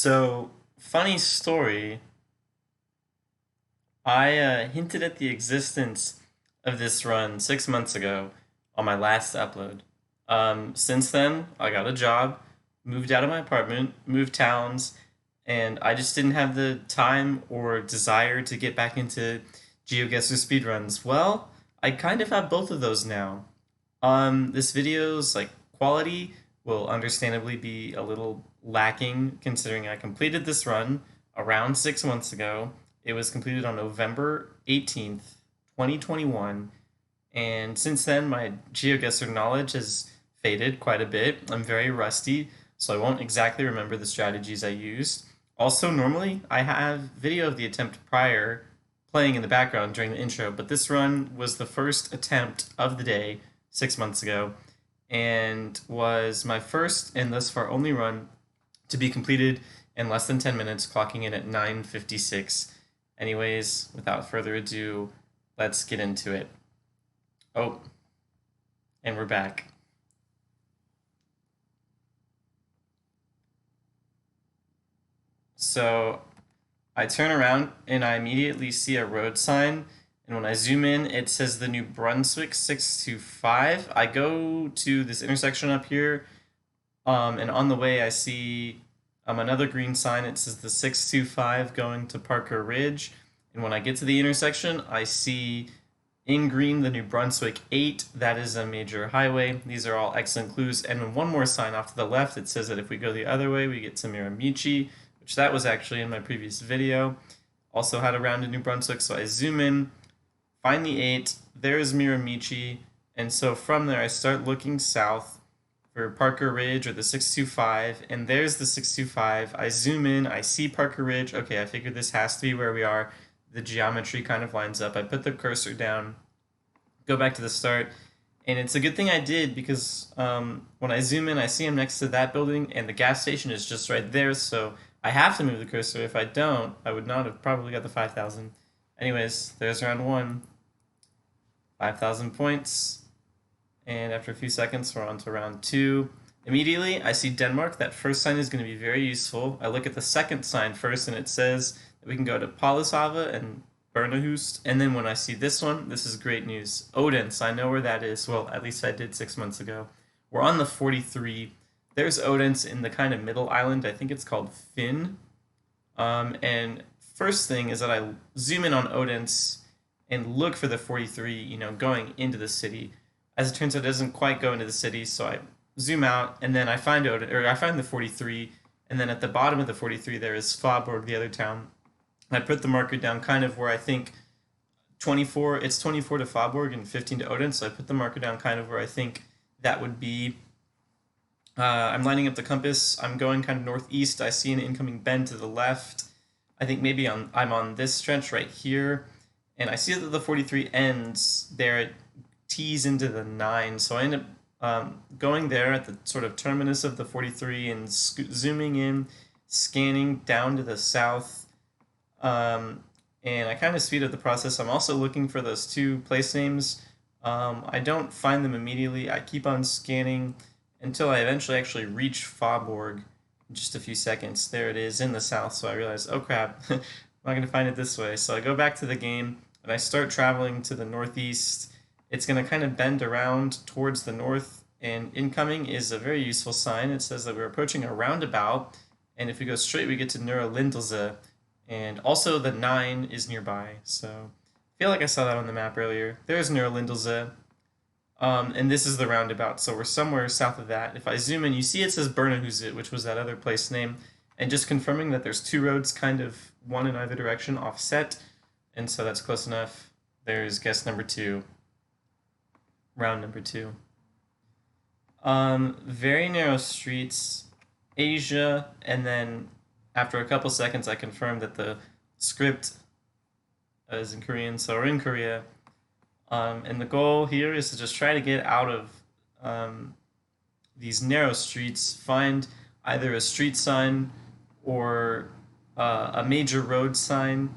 So, funny story, I hinted at the existence of this run 6 months ago on my last upload. Since then, I got a job, moved out of my apartment, moved towns, and I just didn't have the time or desire to get back into GeoGuessr speedruns. Well, I kind of have both of those now. This video's quality will understandably be a little lacking considering I completed this run around 6 months ago. It was completed on November 18th, 2021, and since then my GeoGuessr knowledge has faded quite a bit. I'm very rusty, so I won't exactly remember the strategies I used. Also, normally I have video of the attempt prior playing in the background during the intro, but this run was the first attempt of the day 6 months ago and was my first and thus far only run to be completed in less than 10 minutes, clocking in at 9:56. Anyways, without further ado, let's get into it. Oh, and we're back. So I turn around and I immediately see a road sign. And when I zoom in, it says the New Brunswick 625. I go to this intersection up here, and on the way I see another green sign. It says the 625 going to Parker Ridge. And when I get to the intersection, I see in green the New Brunswick 8. That is a major highway. These are all excellent clues. And then one more sign off to the left, it says that if we go the other way, we get to Miramichi, which that was actually in my previous video. Also had around in New Brunswick, so I zoom in, find the 8, there's Miramichi, and so from there I start looking south for Parker Ridge or the 625, and there's the 625. I zoom in, I see Parker Ridge. Okay, I figured this has to be where we are. The geometry kind of lines up. I put the cursor down, go back to the start, and it's a good thing I did because when I zoom in, I see him next to that building, and the gas station is just right there, so I have to move the cursor. If I don't, I would not have probably got the 5,000. Anyways, there's round one. 5,000 points. And after a few seconds, we're on to round two. Immediately, I see Denmark. That first sign is going to be very useful. I look at the second sign first, and it says that we can go to Palisava and Bernahust. And then when I see this one, this is great news. Odense, I know where that is. Well, at least I did 6 months ago. We're on the 43. There's Odense in the kind of middle island. I think it's called Finn. And first thing is that I zoom in on Odense and look for the 43, going into the city. As it turns out, it doesn't quite go into the city, so I zoom out, and then I find the 43, and then at the bottom of the 43 there is Faaborg, the other town. I put the marker down kind of where I think 24, it's 24 to Faaborg and 15 to Odense, so I put the marker down kind of where I think that would be. I'm lining up the compass. I'm going kind of northeast. I see an incoming bend to the left. I think maybe I'm on this stretch right here. And I see that the 43 ends there. It tees into the 9. So I end up going there at the sort of terminus of the 43 and zooming in, scanning down to the south. And I kind of speed up the process. I'm also looking for those two place names. I don't find them immediately. I keep on scanning until I eventually actually reach Faaborg in just a few seconds. There it is in the south, so I realize, oh crap, I'm not going to find it this way. So I go back to the game, and I start traveling to the northeast. It's going to kind of bend around towards the north, and incoming is a very useful sign. It says that we're approaching a roundabout, and if we go straight, we get to Neuralindelse, and also the 9 is nearby. So I feel like I saw that on the map earlier. There's Neuralindelse. And this is the roundabout, so we're somewhere south of that. If I zoom in, you see it says Bernahust, which was that other place name, and just confirming that there's two roads, kind of one in either direction, offset, and so that's close enough. There's guess number 2, round number 2. Very narrow streets, Asia, and then after a couple seconds, I confirm that the script is in Korean, so we're in Korea. And the goal here is to just try to get out of these narrow streets, find either a street sign or a major road sign.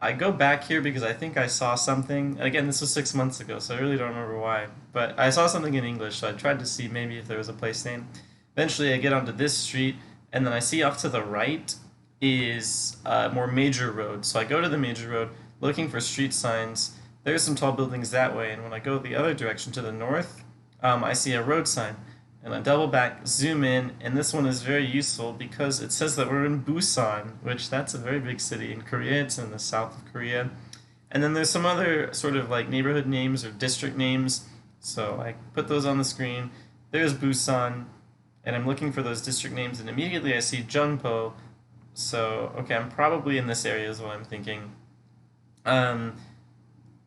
I go back here because I think I saw something. Again, this was 6 months ago, so I really don't remember why. But I saw something in English, so I tried to see maybe if there was a place name. Eventually, I get onto this street, and then I see off to the right is a more major road. So I go to the major road looking for street signs. There's some tall buildings that way, and when I go the other direction to the north, I see a road sign. And I double back, zoom in, and this one is very useful because it says that we're in Busan, which that's a very big city in Korea. It's in the south of Korea. And then there's some other sort of like neighborhood names or district names. So I put those on the screen. There's Busan, and I'm looking for those district names, and immediately I see Jeonpo. So, okay, I'm probably in this area is what I'm thinking. Um,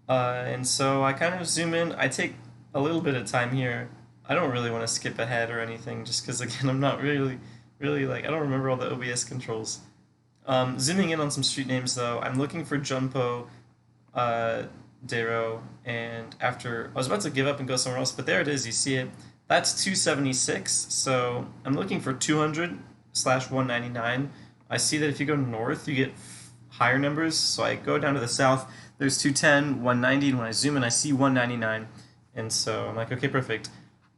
and so I kind of zoom in. I take a little bit of time here. I don't really want to skip ahead or anything, just because again I'm not really like I don't remember all the OBS controls. Zooming in on some street names though, I'm looking for Junpo, uh, Dero, and after I was about to give up and go somewhere else, but there it is. You see it. That's 276. So I'm looking for 200 slash 199. I see that if you go north, you get higher numbers. So I go down to the south. There's 210, 190, and when I zoom in, I see 199. And so I'm like, okay, perfect.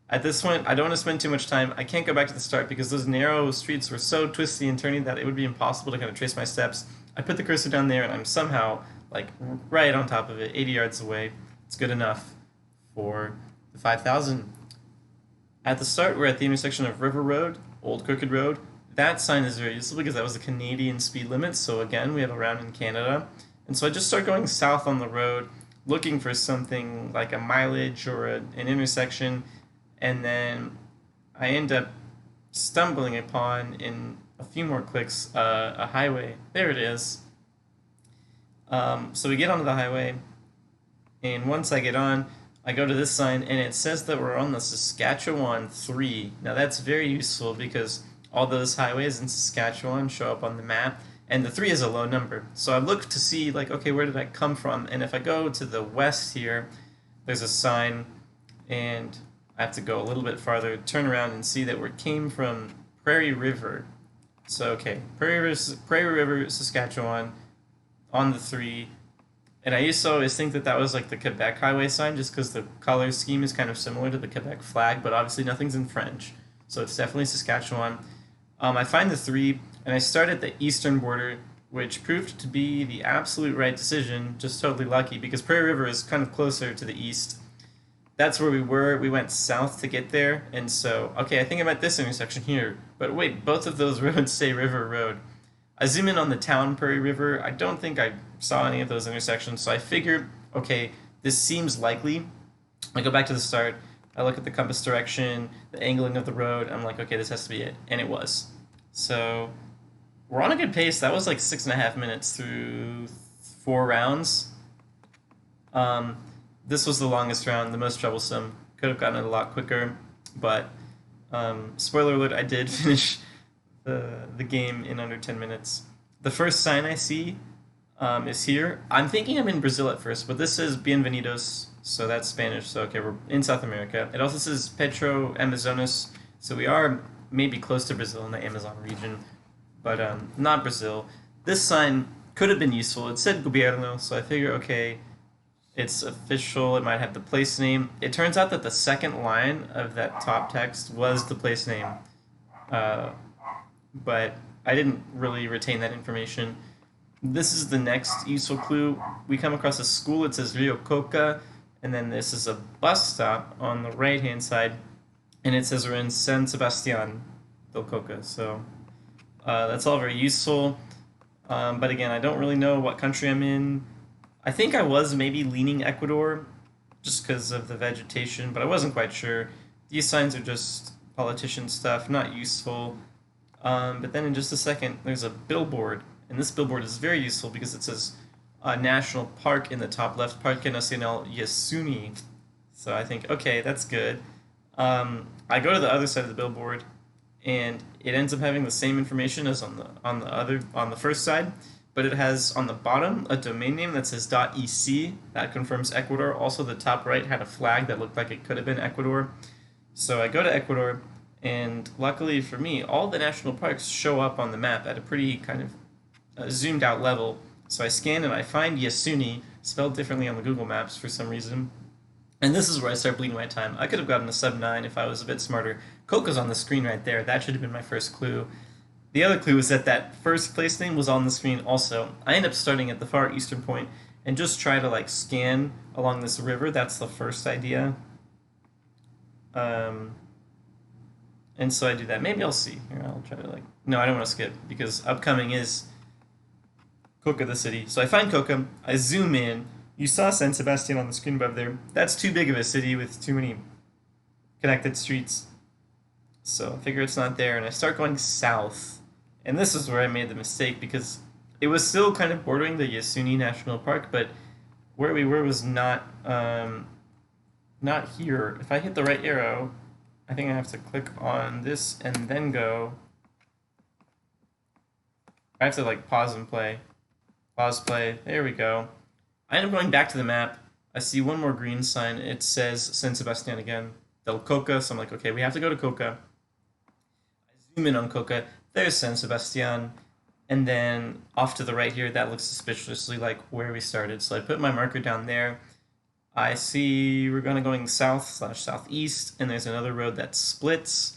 At this point, I don't want to spend too much time. I can't go back to the start because those narrow streets were so twisty and turny that it would be impossible to kind of trace my steps. I put the cursor down there and I'm somehow like right on top of it, 80 yards away. It's good enough for the 5,000. At the start, we're at the intersection of River Road, Old Crooked Road. That sign is very useful because that was the Canadian speed limit. So again, we have a round in Canada. And so I just start going south on the road, looking for something like a mileage or an intersection, and then I end up stumbling upon in a few more clicks a highway. There it is. So we get onto the highway, and once I get on, I go to this sign, and it says that we're on the Saskatchewan 3. Now that's very useful because all those highways in Saskatchewan show up on the map, and the 3 is a low number. So I look to see, like, okay, where did I come from? And if I go to the west here, there's a sign, and I have to go a little bit farther, turn around, and see that we came from Prairie River. So, okay, Prairie River, Saskatchewan, on the 3. And I used to always think that that was like the Quebec highway sign just because the color scheme is kind of similar to the Quebec flag, but obviously nothing's in French. So it's definitely Saskatchewan. I find the 3, and I start at the eastern border, which proved to be the absolute right decision, just totally lucky, because Prairie River is kind of closer to the east. That's where we were. We went south to get there, and so, okay, I think I'm at this intersection here. But wait, both of those roads say River Road. I zoom in on the town Prairie River. I don't think I saw any of those intersections, so I figure, okay, this seems likely. I go back to the start. I look at the compass direction, the angling of the road. I'm like, okay, this has to be it, and it was. So we're on a good pace. That was like 6.5 minutes through 4 rounds. This was the longest round, the most troublesome. Could have gotten it a lot quicker, but spoiler alert, I did finish the game in under 10 minutes. The first sign I see is here. I'm thinking I'm in Brazil at first, but this says Bienvenidos, so that's Spanish. So okay, we're in South America. It also says Petro Amazonas, so we are maybe close to Brazil in the Amazon region, but not Brazil. This sign could have been useful. It said Gobierno, so I figure okay, it's official. It might have the place name. It turns out that the second line of that top text was the place name. But I didn't really retain that information. This is the next useful clue. We come across a school. It says Rio Coca, and then this is a bus stop on the right-hand side, and it says we're in San Sebastian del Coca. So that's all very useful. But again, I don't really know what country I'm in. I think I was maybe leaning Ecuador just because of the vegetation, but I wasn't quite sure. These signs are just politician stuff, not useful. But then in just a second, there's a billboard, and this billboard is very useful because it says National Park in the top left, Parque Nacional Yasuni. So I think, okay, that's good. I go to the other side of the billboard, and it ends up having the same information as on the first side, but it has on the bottom a domain name that says .ec. That confirms Ecuador. Also, the top right had a flag that looked like it could have been Ecuador. So I go to Ecuador. And luckily for me, all the national parks show up on the map at a pretty kind of zoomed out level. So I scan and I find Yasuni, spelled differently on the Google Maps for some reason. And this is where I start bleeding my time. I could have gotten a sub 9 if I was a bit smarter. Coco's on the screen right there. That should have been my first clue. The other clue is that that first place name was on the screen also. I end up starting at the far eastern point and just try to like scan along this river. That's the first idea. Um, and so I do that. Maybe I'll see. Here, I'll try to like. No, I don't want to skip because upcoming is Coca the city. So I find Coca. I zoom in. You saw San Sebastian on the screen above there. That's too big of a city with too many connected streets. So I figure it's not there, and I start going south. And this is where I made the mistake because it was still kind of bordering the Yasuni National Park, but where we were was not here. If I hit the right arrow, I think I have to click on this and then go. I have to like pause and play. Pause, play. There we go. I end up going back to the map. I see one more green sign. It says San Sebastian again. Del Coca. So I'm like, okay, we have to go to Coca. I zoom in on Coca. There's San Sebastian. And then off to the right here, that looks suspiciously like where we started. So I put my marker down there. I see we're going south/southeast, and there's another road that splits.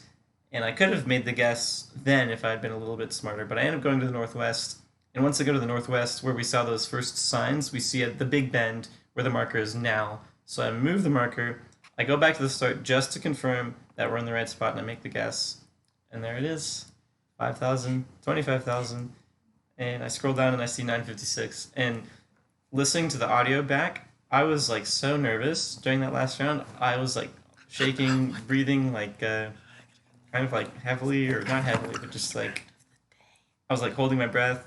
And I could have made the guess then if I had been a little bit smarter, but I end up going to the northwest. And once I go to the northwest, where we saw those first signs, we see at the big bend where the marker is now. So I move the marker. I go back to the start just to confirm that we're in the right spot, and I make the guess. And there it is. 5,000, 25,000. And I scroll down and I see 956. And listening to the audio back, I was like so nervous during that last round. I was like shaking, breathing like kind of like heavily, or not heavily, but just like I was like holding my breath.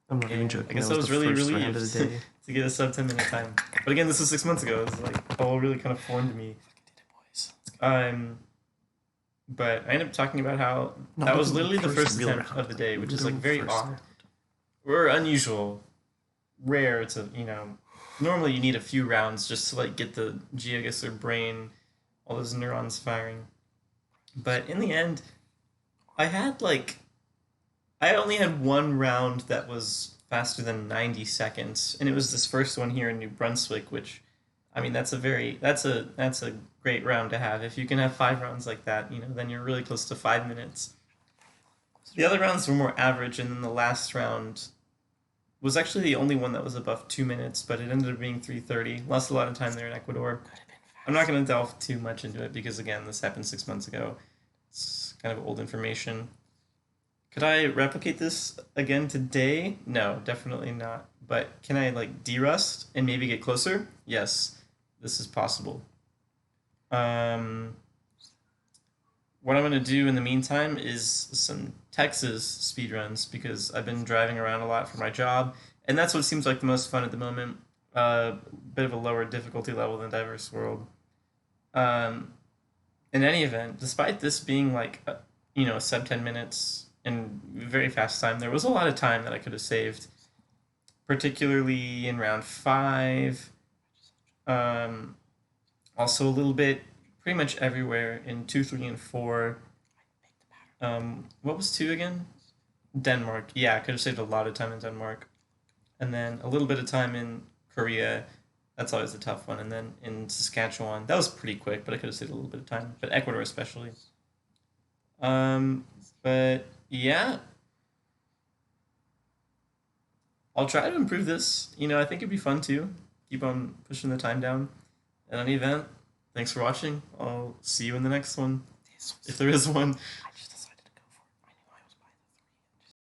I'm not even joking. I guess I was really relieved to get a sub 10 minute time. But again, this was 6 months ago. It was like all really kind of formed me. But I ended up talking about how that was literally the first attempt of the day, which is like very odd or unusual, rare to Normally you need a few rounds just to like get the GeoGuessr brain, all those neurons firing. But in the end, I only had one round that was faster than 90 seconds, and it was this first one here in New Brunswick, which, I mean, that's a great round to have. If you can have 5 rounds like that, then you're really close to 5 minutes. The other rounds were more average, and then the last round was actually the only one that was above 2 minutes, but it ended up being 3:30. Lost a lot of time there in Ecuador. I'm not going to delve too much into it because, again, this happened 6 months ago. It's kind of old information. Could I replicate this again today? No, definitely not. But can I like derust and maybe get closer? Yes, this is possible. What I'm going to do in the meantime is some Texas speedruns because I've been driving around a lot for my job, and that's what seems like the most fun at the moment. Bit of a lower difficulty level than Diverse World. In any event, despite this being like, sub 10 minutes and very fast time, there was a lot of time that I could have saved, particularly in round 5. Also a little bit, pretty much everywhere in 2, 3, and 4. What was 2 again? Denmark. Yeah, I could have saved a lot of time in Denmark. And then a little bit of time in Korea. That's always a tough one. And then in Saskatchewan, that was pretty quick, but I could have saved a little bit of time. But Ecuador especially. But yeah, I'll try to improve this. I think it'd be fun too. Keep on pushing the time down. In any event, thanks for watching. I'll see you in the next one, if there is one.